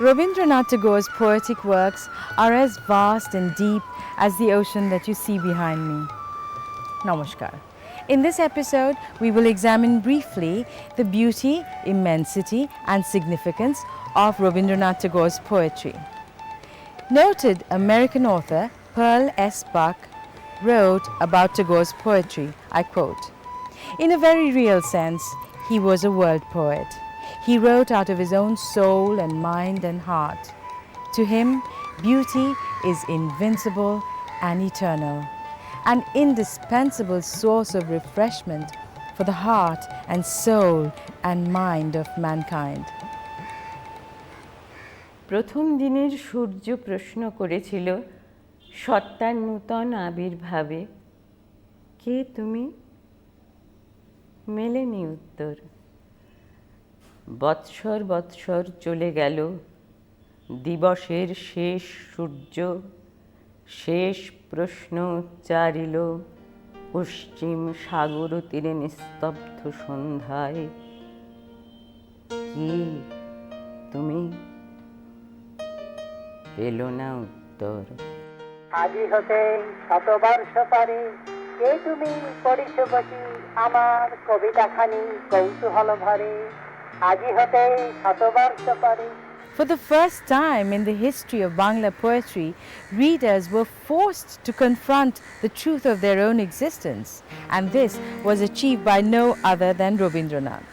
Rabindranath Tagore's poetic works are as vast and deep as the ocean that you see behind me. Namaskar. In this episode, we will examine briefly the beauty, immensity, and significance of Rabindranath Tagore's poetry. Noted American author Pearl S. Buck wrote about Tagore's poetry, I quote, "In a very real sense, he was a world poet. He wrote out of his own soul and mind and heart. To him, beauty is invincible and eternal, an indispensable source of refreshment for the heart and soul and mind of mankind." প্রথম দিনের সূর্য প্রশ্ন করেছিল সত্তার নূতন আবির্ভাবে, কে তুমি? মেলেনি উত্তর। বৎসর বৎসর চলে গেল, দিবসের শেষ সূর্য শেষ প্রশ্ন উচ্চারিল পশ্চিম সাগর তীরে নিস্তব্ধ সন্ধ্যায়, কি তুমি? পেল না উত্তর। আজি হতে শতবর্ষ পরে কে তুমি পড়িছ বসি আমার কবিতাখানি কৌতূহল ভরে, আজি হতে শতবর্ষ পরে। For the first time in the history of Bangla poetry, readers were forced to confront the truth of their own existence, and this was achieved by no other than Rabindranath.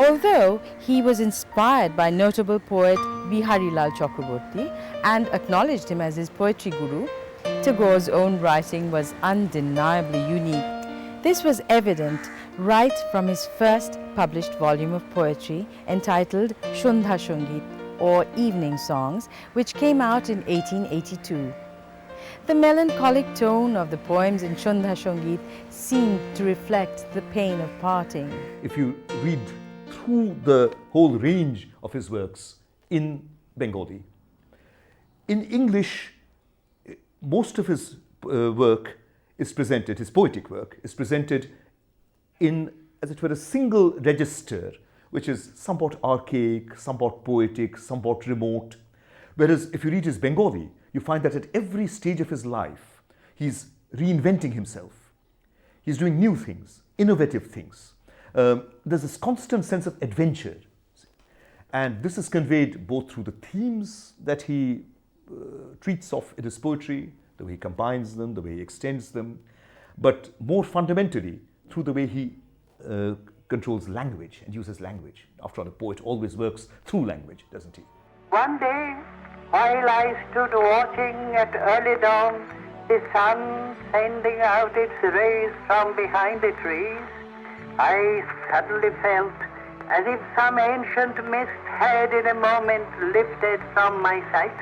Although he was inspired by notable poet Biharilal Chakraborty and acknowledged him as his poetry guru, Tagore's own writing was undeniably unique. This was evident right from his first published volume of poetry entitled Shandha Sangit, or Evening Songs, which came out in 1882. The melancholic tone of the poems in Shandha Sangit seemed to reflect the pain of parting. If you read through the whole range of his works in Bengali, in English, most of his work is presented, his poetic work is presented in, as it were, a single register, which is somewhat archaic, somewhat poetic, somewhat remote. Whereas if you read his Bengali, you find that at every stage of his life, he's reinventing himself. He's doing new things, innovative things. There's this constant sense of adventure. And this is conveyed both through the themes that he treats of in his poetry, the way he combines them, the way he extends them, but more fundamentally through the way he controls language and uses language. After all, a poet always works through language, doesn't he? One day, while I stood watching at early dawn, the sun sending out its rays from behind the trees, I suddenly felt as if some ancient mist had in a moment lifted from my sight,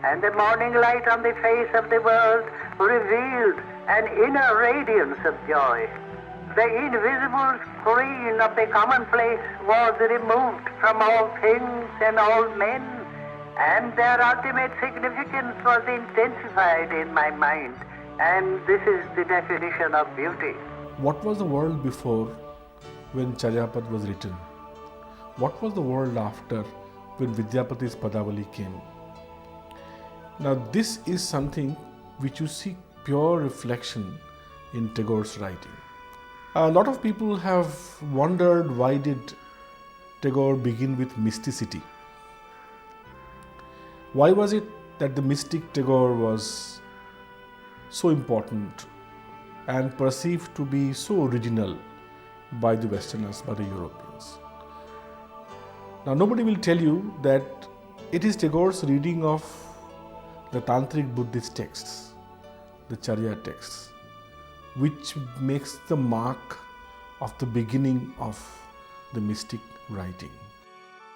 and the morning light on the face of the world revealed an inner radiance of joy. The invisible screen of the commonplace was removed from all things and all men, and their ultimate significance was intensified in my mind, and this is the definition of beauty. What was the world before when Charyapad was written? What was the world after when Vidyapati's Padavali came? Now this is something which you see pure reflection in Tagore's writing. A lot of people have wondered, why did Tagore begin with mysticity? Why was it that the mystic Tagore was so important and perceived to be so original by the Westerners, by the Europeans? Now nobody will tell you that it is Tagore's reading of the Tantric Buddhist texts, the Charya texts, which makes the mark of the beginning of the mystic writing.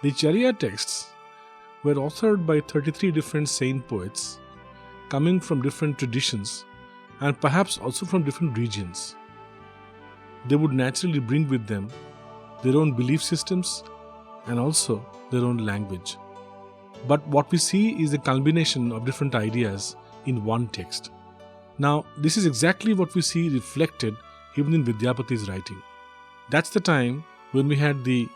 The Charya texts were authored by 33 different saint poets coming from different traditions and perhaps also from different regions. They would naturally bring with them their own belief systems and also their own language. But what we see is a combination of different ideas in one text. Now, this is exactly what we see reflected even in Vidyapati's writing. That's the time when we had the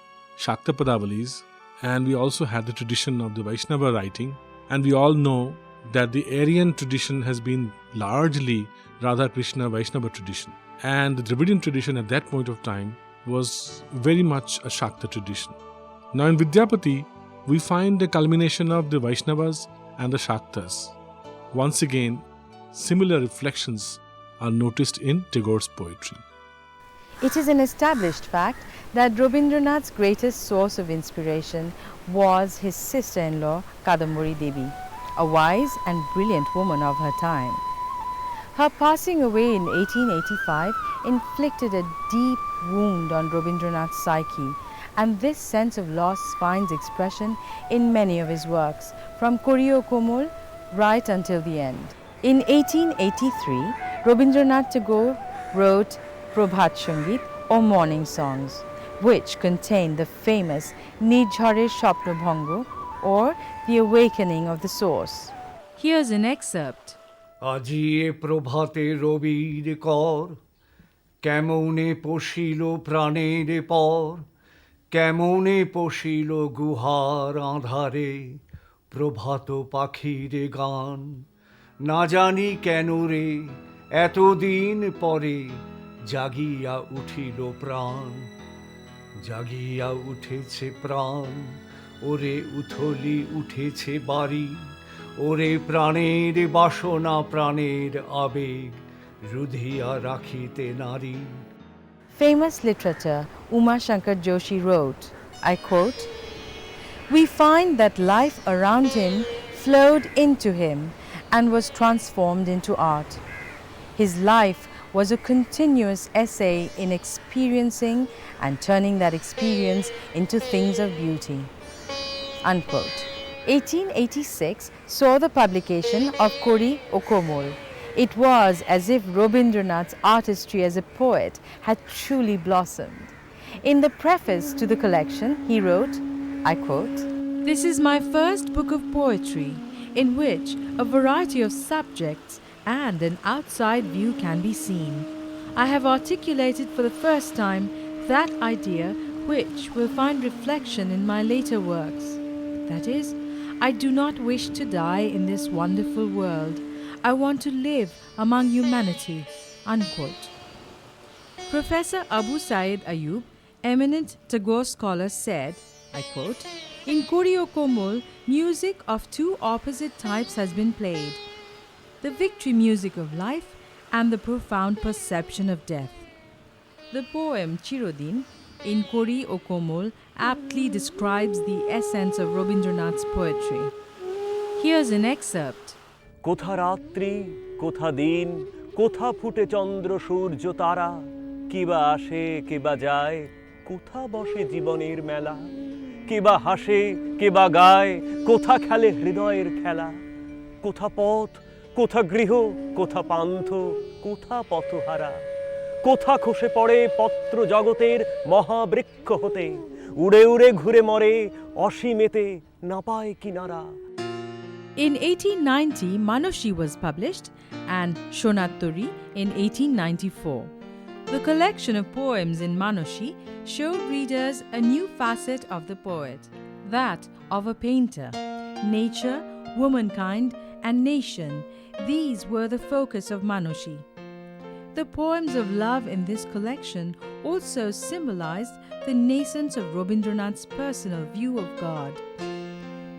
Shakta Padavalis and we also had the tradition of the Vaishnava writing. And we all know that the Aryan tradition has been largely Radha Krishna Vaishnava tradition. And the Dravidian tradition at that point of time was very much a Shakta tradition. Now in Vidyapati, we find a culmination of the Vaishnavas and the Shaktas. Once again, similar reflections are noticed in Tagore's poetry. It is an established fact that Rabindranath's greatest source of inspiration was his sister-in-law Kadambari Devi, a wise and brilliant woman of her time. Her passing away in 1885 inflicted a deep wound on Rabindranath's psyche, and this sense of loss finds expression in many of his works, from Koriyo Komol right until the end. In 1883, Rabindranath Tagore wrote Prabhat Sangit or morning songs, which contain the famous Nijhare Shapnabhango or the awakening of the source. Here's an excerpt. আজিয়ে প্রভাতে রবির কর কেমনে পশিল প্রাণের পর কেমনে পশিল গুহার আঁধারে প্রভাত পাখির গান না জানি কেন রে এতদিন পরে জাগিয়া উঠিল প্রাণ জাগিয়া উঠেছে প্রাণ ওরে উথলি উঠেছে বাড়ি ওরে প্রাণের বাসনা প্রাণের আবেগ রুধিয়া রাখিতে নারী. Famous literature Uma Shankar Joshi wrote, I quote, "We find that life around him flowed into him and was transformed into art. His life was a continuous essay in experiencing and turning that experience into things of beauty." Unquote. 1886 saw the publication of Koriyo Komol. It was as if Rabindranath's artistry as a poet had truly blossomed. In the preface to the collection, he wrote, I quote, "This is my first book of poetry, in which a variety of subjects and an outside view can be seen. I have articulated for the first time that idea which will find reflection in my later works. That is, I do not wish to die in this wonderful world. I want to live among humanity." Unquote. Professor Abu Said Ayub, eminent Tagore scholar, said, I quote, "In Koriyo Komol, music of two opposite types has been played. The victory music of life and the profound perception of death." The poem Chirodin in Koriyo Komol aptly describes the essence of Rabindranath's poetry. Here's an excerpt. কোথা রাত্রি কোথা দিন কোথা ফুটে চন্দ্র সূর্য তারা কিবা আসে কিবা যায় কোথা বসে জীবনের মেলা কিবা হাসে কিবা গায় কোথা খেলে হৃদয়ের খেলা কোথা পথ কোথা গৃহ কোথা পান্থ কোথা পথহারা কোথা খসে পড়ে পত্র জগতের মহাবৃক্ষ হতে উড়ে উড়ে ঘুরে মরে অসীমেতে না পায় কিনারা. In 1890, Manushi was published and Shonatori in 1894. The collection of poems in Manushi showed readers a new facet of the poet, that of a painter. Nature, womankind, and nation, these were the focus of Manushi. The poems of love in this collection also symbolized the nascence of Rabindranath's personal view of God.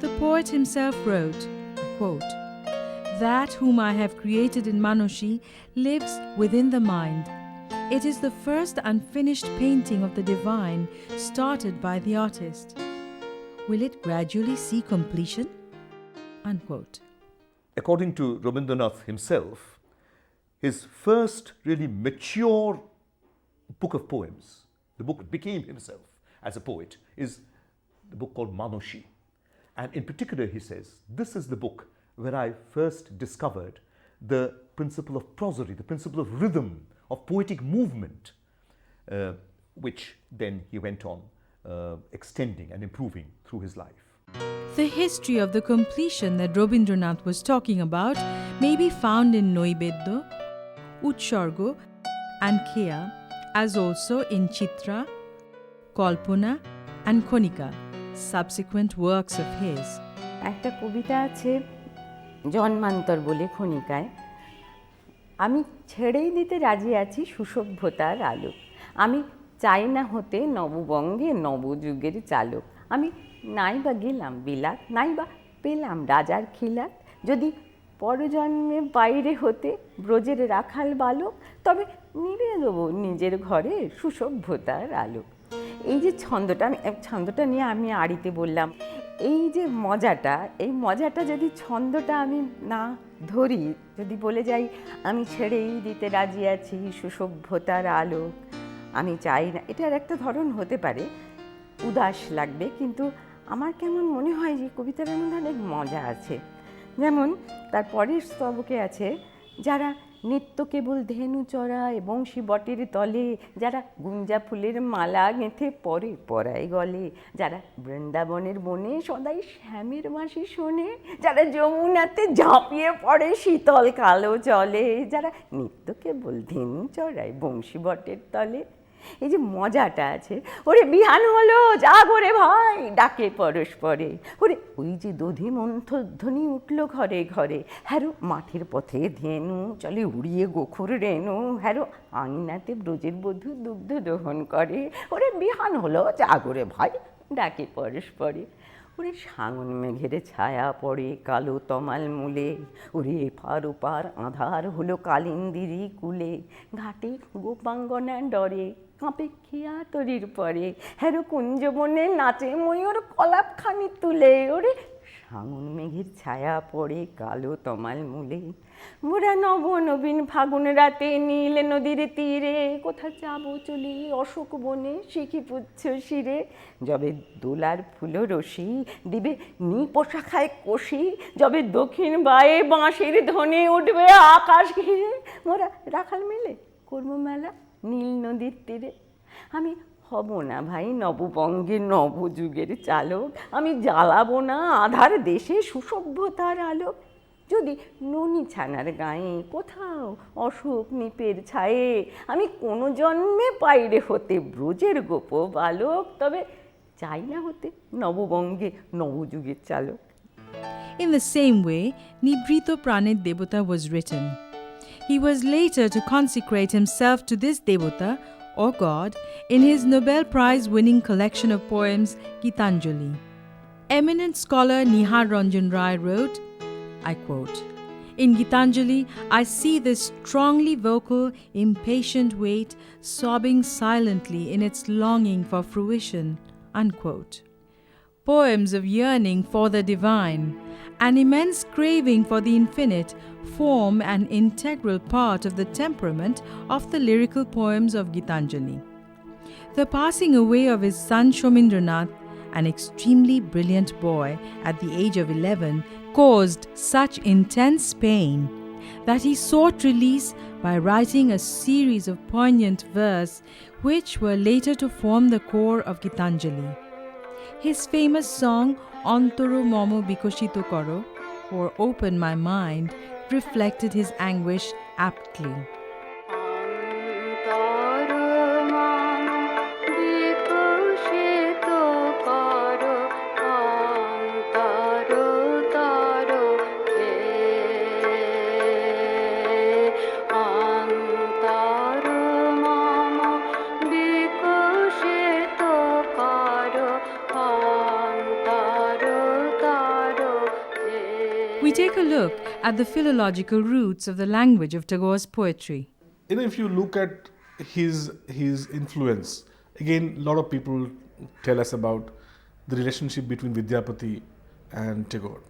The poet himself wrote, quote, "That whom I have created in Manushi lives within the mind. It is the first unfinished painting of the divine started by the artist. Will it gradually see completion?" Unquote. According to Rabindranath himself, his first really mature book of poems, the book that became himself as a poet, is the book called Manushi. And in particular, he says, this is the book where I first discovered the principle of prosody, the principle of rhythm, of poetic movement, which then he went on extending and improving through his life. The history of the completion that Rabindranath was talking about may be found in Noibeddo, Utsargo, and Khea, as also in Chitra, Kalpana, and Konika. subsequent works of his. একটা কবিতা আছে জন্মান্তর বলে খনিকায়, আমি ছেড়েই দিতে রাজি আছি সুসভ্যতার আলো, আমি চাই না হতে নববঙ্গে নবযুগের চালক, আমি নাই বা গেলাম বিলাত, নাই বা পেলাম রাজার খিলাত, যদি পরজন্মে বাইরে হতে ব্রজের রাখাল বালক, তবে নিবে দেবো নিজের ঘরে সুসভ্যতার আলো। এই যে ছন্দটা নিয়ে আমি আড়িতে বললাম, এই যে মজাটা, এই মজাটা যদি ছন্দটা আমি না ধরি, যদি বলে যাই আমি ছেড়েই দিতে রাজি আছি সুসভ্যতার আলো, আমি চাই না, এটার একটা ধরন হতে পারে, উদাস লাগবে, কিন্তু আমার কেমন মনে হয় যে কবিতার মধ্যে অনেক মজা আছে। যেমন তার পরের স্তবকে আছে, যারা নিত্য কেবল ধেনু চড়ায় বংশী বটের তলে, যারা গুঞ্জা ফুলের মালা গেঁথে পরে পরায় গলে, যারা বৃন্দাবনের বনে সদাই শ্যামের বাঁশি শোনে, যারা যমুনাতে ঝাঁপিয়ে পড়ে শীতল কালো জলে, যারা নিত্য কেবল ধেনু চড়ায় বংশী বটের তলে। এই যে মজাটা আছে, ওরে বিহান হলো যা করে ভাই ডাকে পরস্পরে, ওরে ওই যে দধি মন্থধ্বনি উঠল ঘরে ঘরে, হ্যারো মাঠের পথে ধেনু চলে উড়িয়ে গোখুর রেণু, হ্যারো আঙিনাতে ব্রজের বধূ দুগ্ধ দহন করে, ওরে বিহান হলো যা করে ভাই ডাকে পরস্পরে, ওরে সাঙন মেঘের ছায়া পড়ে কালো তমাল মূলে, ওরে এপার ওপার আঁধার হলো কালিন্দিরি কুলে, ঘাটে গোপাঙ্গনা ডরে কাঁপে খেয়া তরির পরে, হ্যারো কুঞ্জবনে নাচে ময়ূর কলাপখানি তুলে, ওরে সাঙন মেঘের ছায়া পড়ে কালো তমাল মূলে, মোরা নব নবীন ফাগুন রাতে নীল নদীর তীরে, কোথা যাবো চলি অশোক বনে শিখি পুচ্ছ শিরে, যবে দোলার ফুল রশি দিবে নিপোশাখায় কষি, যবে দক্ষিণ বায়ে বাঁশির ধ্বনি উঠবে আকাশ ঘিরে, মোরা রাখাল মিলে করবো মেলা নীল নদীর তীরে। আমি হব না ভাই নববঙ্গের নবযুগের চালক, আমি জ্বালাবো না আধার দেশে সুসভ্যতার আলোক, যদি ননি ছানার গায়ে কোথাও অশোক নিপের ছায়ে, আমি কোনো জন্মে পাইরে হতে ব্রজের গোপ বালক, তবে চাই না হতে নববঙ্গে নবযুগের চালক। In the same way, Nibrito Pranit Devata was written. He was later to consecrate himself to this Devata, or God, in his Nobel Prize-winning collection of poems, Gitanjali. Eminent scholar Nihar Ranjan Rai wrote, I quote, "In Gitanjali, I see this strongly vocal, impatient weight sobbing silently in its longing for fruition," unquote. Poems of yearning for the divine, an immense craving for the infinite, form an integral part of the temperament of the lyrical poems of Gitanjali. The passing away of his son Shomindranath, an extremely brilliant boy at the age of 11, caused such intense pain that he sought release by writing a series of poignant verse which were later to form the core of Gitanjali. His famous song Ontoro Momo Bikoshito Koro, or Open My Mind, reflected his anguish aptly. We take a look at the philological roots of the language of Tagore's poetry. If you look at his influence, again, a lot of people tell us about the relationship between Vidyapati and Tagore.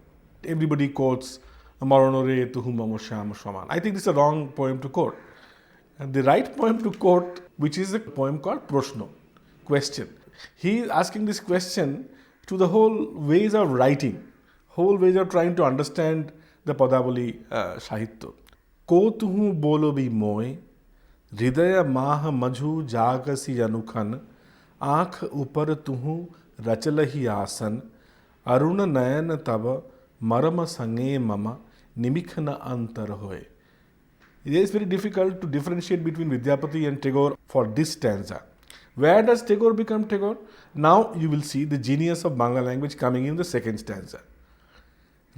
Everybody quotes Amaronore to whom Amosham Shaman. I think this is a wrong poem to quote. And the right poem to quote, which is a poem called Proshno, question. He is asking this question to the whole ways of writing, whole ways of trying to understand the Padavali Sahitya. Ko tuhu bolo bi moy, hridaya mah majhu jagasi anukhan, aankh upar tuhu rachalahi asan, aruna nayan tava marama sange mama nimikhana antar hoy. It is very difficult to differentiate between Vidyapati and Tagore for this stanza. Where does Tagore become Tagore? Now you will see the genius of Bangla language coming in the second stanza.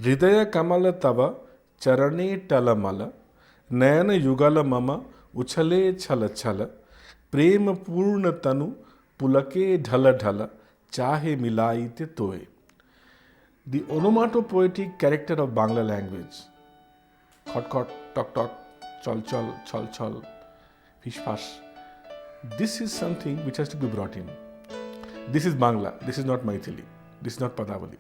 Hridaya kamala tava charane talamala nayana yugala mama uchale chala chala prema purna tanu pulake dhala dhala chahe milaite toye. The onomatopoetic character of Bangla language, khot khot, tok tok, chal chal, chal chal, fish fash, this is something which has to be brought in. This is Bangla, this is not Maithili, this is not Padavali.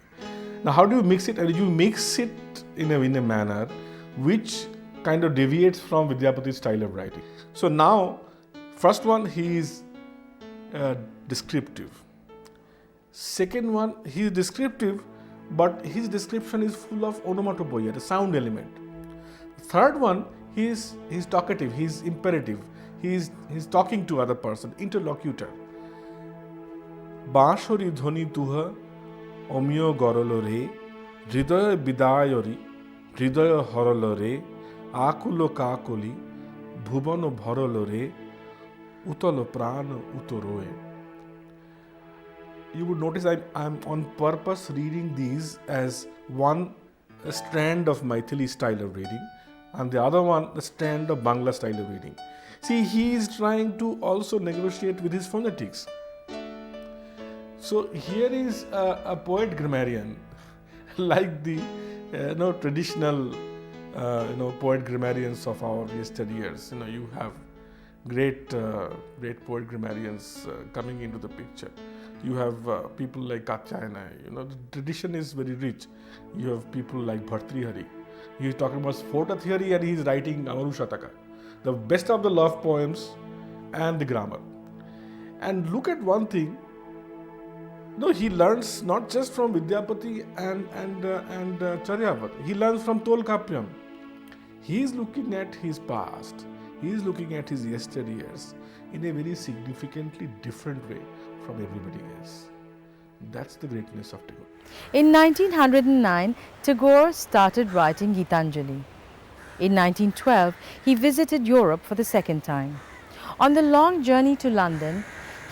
Now how do you mix it? And you mix it in a manner which kind of deviates from Vidyapati's style of writing. So now, first one, he is descriptive. Second one, he is descriptive, but his description is full of onomatopoeia, the sound element. Third one, he is talkative, he is imperative, he is talking to other person, interlocutor. Bashori dhoni tuha omyo gorolo re, hridaya bidayori, hridaya horolo re, akulo kakoli, bhubano bharolo re, utalo prano utoroe. You would notice I'm on purpose reading these as one strand of Maithili style of reading and the other one the strand of Bangla style of reading. See, he is trying to also negotiate with his phonetics. So here is a poet grammarian like the traditional poet grammarians of our yesteryears. You have great poet grammarians coming into the picture. You have people like Katyayana. The tradition is very rich. You have people like Bhartrihari. He is talking about Sphota theory and he is writing Amarushataka, the best of the love poems and the grammar. And look at one thing. He learns not just from Vidyapati and Charyavat. He learns from Tolkapyam. He is looking at his past. He is looking at his yesteryears in a very significantly different way from everybody else. That's the greatness of Tagore. In 1909, Tagore started writing Gitanjali. In 1912, he visited Europe for the second time. On the long journey to London,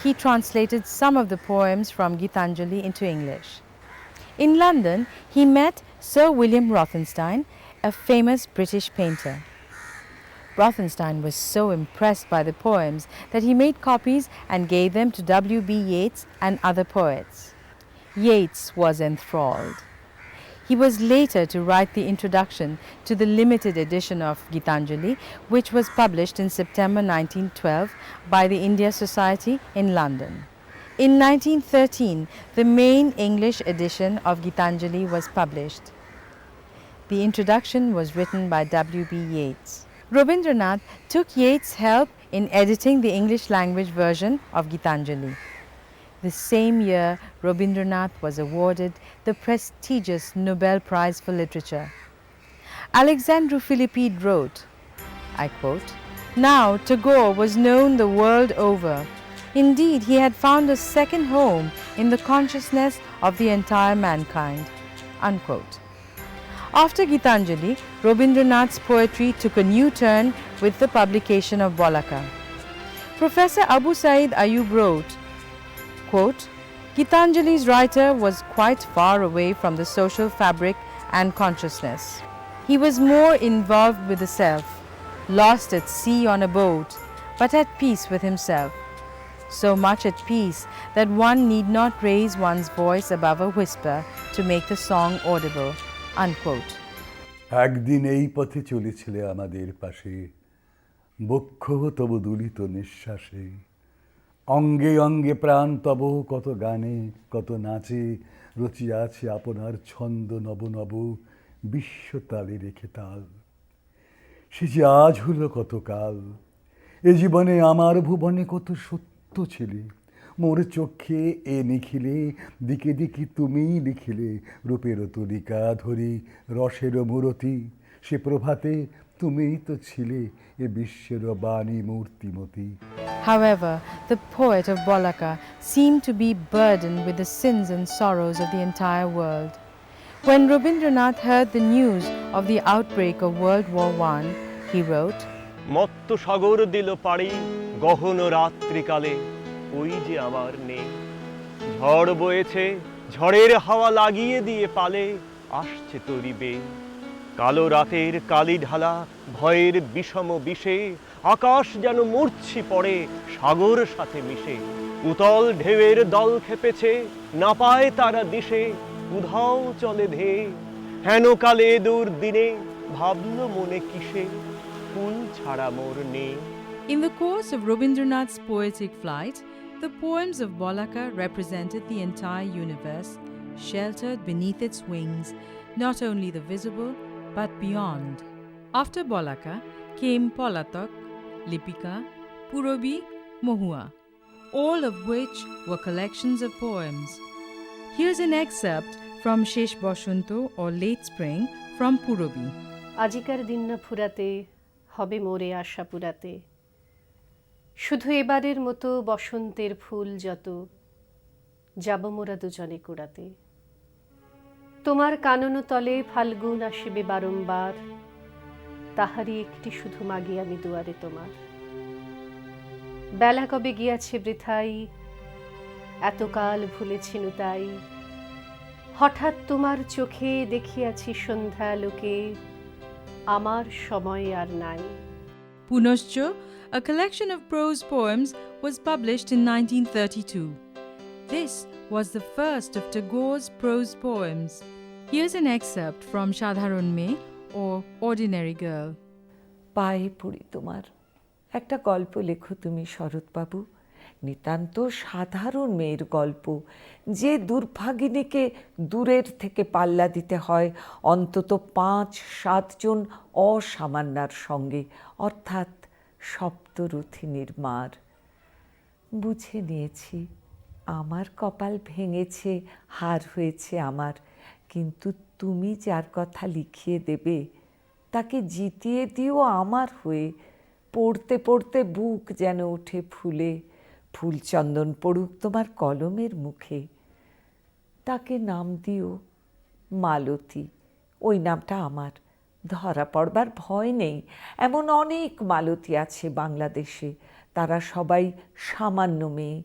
he translated some of the poems from Gitanjali into English. In London, he met Sir William Rothenstein, a famous British painter. Rothenstein was so impressed by the poems that he made copies and gave them to W.B. Yeats and other poets. Yeats was enthralled. He was later to write the introduction to the limited edition of Gitanjali, which was published in September 1912 by the India Society in London. In 1913, the main English edition of Gitanjali was published. The introduction was written by W.B. Yeats. Rabindranath took Yeats' help in editing the English language version of Gitanjali. The same year, Rabindranath was awarded the prestigious Nobel Prize for Literature. Alexandru Philippide wrote, I quote, "Now Tagore was known the world over. Indeed, he had found a second home in the consciousness of the entire mankind." Unquote. After Gitanjali, Rabindranath's poetry took a new turn with the publication of Bolaka. Professor Abu Said Ayub wrote, quote, "Gitanjali's writer was quite far away from the social fabric and consciousness. He was more involved with the self, lost at sea on a boat, but at peace with himself. So much at peace that one need not raise one's voice above a whisper to make the song audible." Unquote. একদিন এই পথে চলেছিলে আমাদের পাশে, বক্ষ তব দুলিত নিঃশ্বাসে, অঙ্গে অঙ্গে প্রাণ তব কত গানে কত নাচে রচিয়াছে আপনার ছন্দ নব নব বিশ্বতালে রেখে তাল। সে যে আজ হলো কত কাল, এ জীবনে আমার ভুবনে কত সত্য ছিলে, মোর চক্ষে এ নিখিলে দিকে দিকে তুমিই লিখিলে, রূপের তুলিকা ধরি রসের মূরতি, সে প্রভাতে তুমিই তো ছিলে এ বিশ্বের বাণী মূর্তিমতী। However, the poet of Bolaka seemed to be burdened with the sins and sorrows of the entire world. When Rabindranath heard the news of the outbreak of World War I, he wrote, মত্ত সাগর দিল পাড়ি গহন রাত্রিকালে, ওই যে আমার নেই। ঝড় বয়েছে, ঝড়ের হাওয়া লাগিয়ে দিয়ে পালে আসছে তরি বেয়ে। কালো রাতের কালি ঢালা ভয়ের বিষম বিষে আকাশ যেন মূর্ছি পড়ে সাগর সাথে মিশে। উতল ঢেউয়ের দল খেপেছে, না পায় তারা দিশে, উধাও চলে ধেয়ে। হেন কালে দূর দিনে ভাবল মনে কিসে, ফুল ছাড়া মোর নেই। In the course of Rabindranath's poetic flight, the poems of Bolaka represented the entire universe, sheltered beneath its wings, not only the visible, but beyond. After Bolaka came Polatok, Lipika, Purobi, Mohua, all of which were collections of poems. Here's an excerpt from Shesh Boshanto or Late Spring from Purobi. আজিকার দিন না ফুরাতে হবে মোরে আশা পুরাতে, শুধু এবারের মতো বসন্তের ফুল যত যাব মোরা দুজনে কুড়াতে। তোমার কানন তলে ফাল্গুন আসিবে বারংবার, তাহারই একটি শুধু মাগি আমি দুয়ারে তোমার। বেলা কবে গিয়াছে বৃথাই, এতকাল ভুলেছি তাই, হঠাৎ তোমার চোখে দেখিয়াছি সন্ধ্যা লোকে, আমার সময় আর নাই। Punoscho, a collection of prose poems, was published in 1932. This was the first of Tagore's prose poems. Here's an excerpt from Sadharon Mey or Ordinary Girl. পায়ে পড়ি তোমার, একটা গল্প লেখো তুমি শরৎবাবু, নিতান্ত সাধারণ মেয়ের গল্প, যে দুর্ভাগিনীকে দূরের থেকে পাল্লা দিতে হয় অন্তত 5-7 জন অসামান্যার সঙ্গে, অর্থাৎ সপ্তরথিনীর মার। বুঝে নিয়েছি আমার কপাল ভেঙেছে, হার হয়েছে আমার, কিন্তু তুমি যার কথা লিখিয়ে দেবে তাকে জিতিয়ে দিও আমার হয়ে। পড়তে পড়তে বুক যেন ওঠে ফুলে, ফুল চন্দন পড়ুক তোমার কলমের মুখে। তাকে নাম দিও মালতী, ওই নামটা আমার, ধরা পড়বার ভয় নেই। এমন অনেক মালতী আছে বাংলাদেশে, তারা সবাই সামান্য মেয়ে,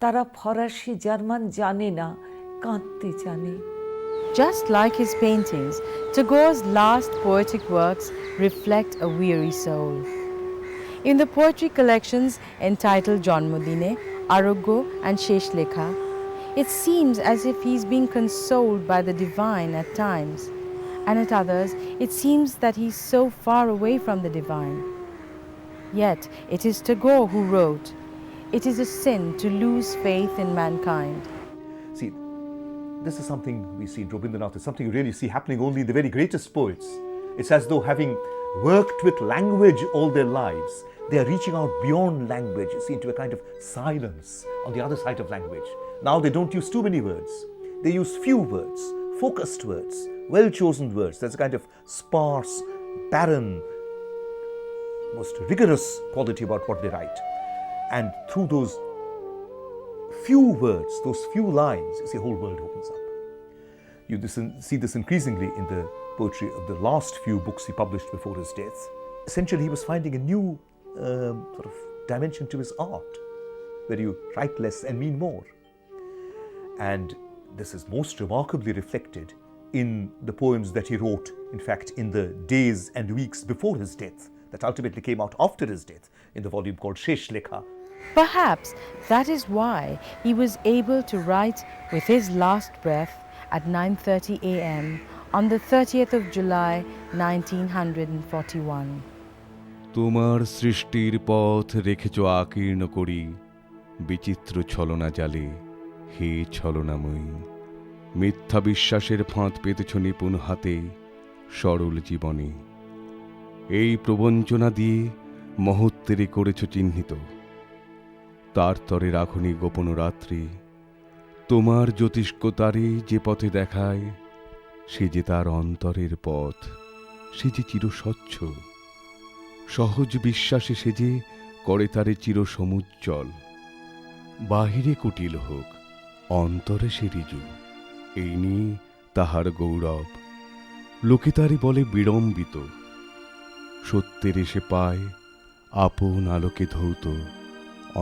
তারা ফরাসি জার্মান জানে না, কাঁদতে জানে। Just like his paintings, Tagore's last poetic works reflect a weary soul. In the poetry collections entitled Janmadine, Aroggo and Sheshlekha, it seems as if he's being consoled by the divine at times, and at others it seems that he's so far away from the divine. Yet it is Tagore who wrote, "It is a sin to lose faith in mankind." See, this is something we see in Rabindranath, it's something you really see happening only in the very greatest poets. It's as though, having worked with language all their lives, they are reaching out beyond language, you see, into a kind of silence on the other side of language. Now they don't use too many words. They use few words, focused words, well-chosen words. There's a kind of sparse, barren, most rigorous quality about what they write. And through those few words, those few lines, you see, a whole world opens up. You see this increasingly in the poetry of the last few books he published before his death. Essentially, he was finding a new sort of dimension to his art, where you write less and mean more. And this is most remarkably reflected in the poems that he wrote, in fact, in the days and weeks before his death, that ultimately came out after his death in the volume called Sheshlekha. Perhaps that is why he was able to write with his last breath at 9:30 a.m. on the 30th of July 1941. তোমার সৃষ্টির পথ রেখেছ আকীর্ণ করি, বিচিত্র ছলনা জালে হে ছলনাময়ী। মিথ্যা বিশ্বাসের ফাঁদ পেতেছ নিপুণ হাতে সরল জীবনে। এই প্রবঞ্চনা দিয়ে মহত্বেরে করেছ চিহ্নিত, তার তরে রাখনি গোপন রাত্রি। তোমার জ্যোতিষ্কতারে যে পথে দেখায়, সে যে তার অন্তরের পথ, সে যে চিরস্বচ্ছ। সহজ বিশ্বাসে সে যে করে তারে চির সমুজ্জ্বল। বাহিরে কুটিল হোক, অন্তরে সে ঋজু, এই নিয়ে তাহার গৌরব। লোকে তারে বলে বিড়ম্বিত, সত্যের এসে পায় আপন আলোকে ধৌত,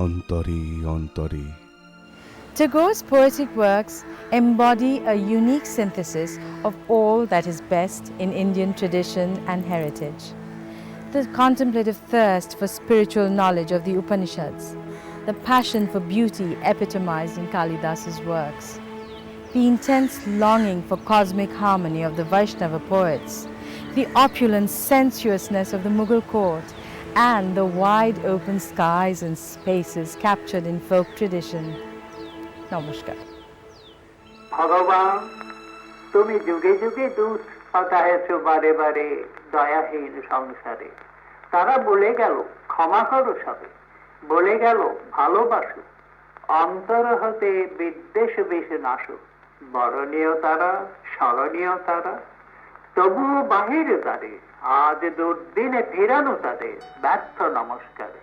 অন্তরে অন্তরে। Tagore's poetic works embody a unique synthesis of all that is best in Indian tradition and heritage. The contemplative thirst for spiritual knowledge of the Upanishads, the passion for beauty epitomized in Kalidas's works, the intense longing for cosmic harmony of the Vaishnava poets, the opulent sensuousness of the Mughal court, and the wide open skies and spaces captured in folk tradition. Namaskar. ভগবান তুমি যুগে যুগে দূত পাঠায়েছ বারে বারে দয়াহীন সংসারে। তারা বলে গেল ক্ষমা করো সবে, বলে গেল ভালোবাসো, অন্তর হতে বিদ্বেষ বেশ নাশো। বরণীয় তারা, স্মরণীয় তারা, তবুও বাহিরে তারে আজ দুর্দিনে ফিরানো তাদের ব্যর্থ নমস্কারে।